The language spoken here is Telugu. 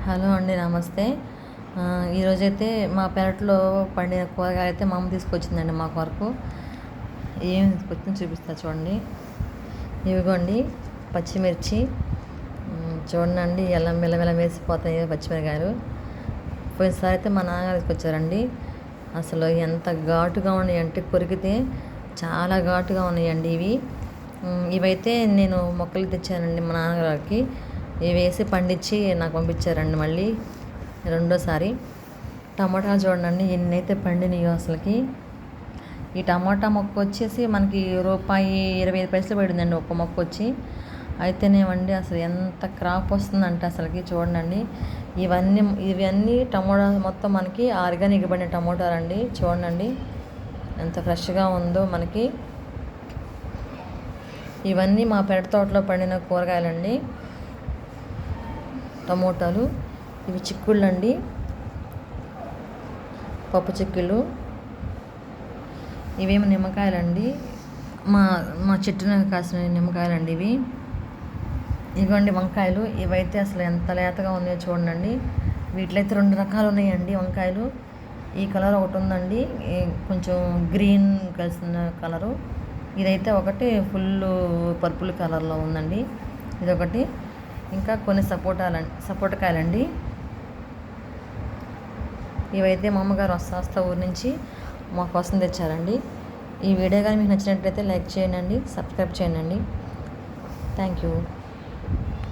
హలో అండి, నమస్తే. ఈరోజైతే మా పెరట్లో పండిన కూరగాయలు అయితే మా అమ్మ తీసుకొచ్చిందండి మా కొరకు. ఏం తీసుకొచ్చిందో చూపిస్తా చూడండి. ఇవిగోండి పచ్చిమిర్చి. చూడండి ఎలా మెల్లమెల్ల వేసిపోతాయి పచ్చిమిరకాయలు. పోయినసారి అయితే మా నాన్నగారు తీసుకొచ్చారండి. అసలు ఎంత ఘాటుగా ఉన్నాయంటే కొరికితే చాలా ఘాటుగా ఉన్నాయండి ఇవి. ఇవైతే నేను మొక్కలు తెచ్చానండి మా నాన్నగారికి. ఇవి వేసి పండించి నాకు పంపించారండి మళ్ళీ రెండోసారి. టమాటాలు చూడండి ఎన్నైతే పండినాయో అసలుకి. ఈ టమాటా మొక్క వచ్చేసి మనకి ₹1.25 పడిందండి ఒక్క మొక్క వచ్చి. అయితేనేమండి అసలు ఎంత క్రాప్ వస్తుందంటే అసలుకి చూడండి. ఇవన్నీ టమోటా మొత్తం మనకి ఆర్గానిక్ పడిన టమోటాలండి. చూడండి ఎంత ఫ్రెష్గా ఉందో మనకి. ఇవన్నీ మా పెరటి తోటలో పండిన కూరగాయలండి. టమోటాలు, ఇవి చిక్కుళ్ళు అండి, పప్పు చిక్కుళ్ళు. ఇవేమో నిమ్మకాయలండి, మా మా చెట్టున కాసిన నిమ్మకాయలండి ఇవి. ఇవ్వండి వంకాయలు. ఇవైతే అసలు ఎంత లేతగా ఉన్నాయో చూడండి. వీటిలో అయితే 2 రకాలు ఉన్నాయండి వంకాయలు. ఈ కలర్ ఒకటి ఉందండి, కొంచెం గ్రీన్ కలిసిన కలరు. ఇదైతే ఒకటి ఫుల్ పర్పుల్ కలర్లో ఉందండి. ఇదొకటి. ఇంకా కొన్ని సపోటాకాయలండి. ఇవైతే మా అమ్మగారు వస్తా ఊరి నుంచి మా కోసం తెచ్చారండి. ఈ వీడియో కానీ మీకు నచ్చినట్లయితే లైక్ చేయండి, సబ్స్క్రైబ్ చేయండి. Thank you.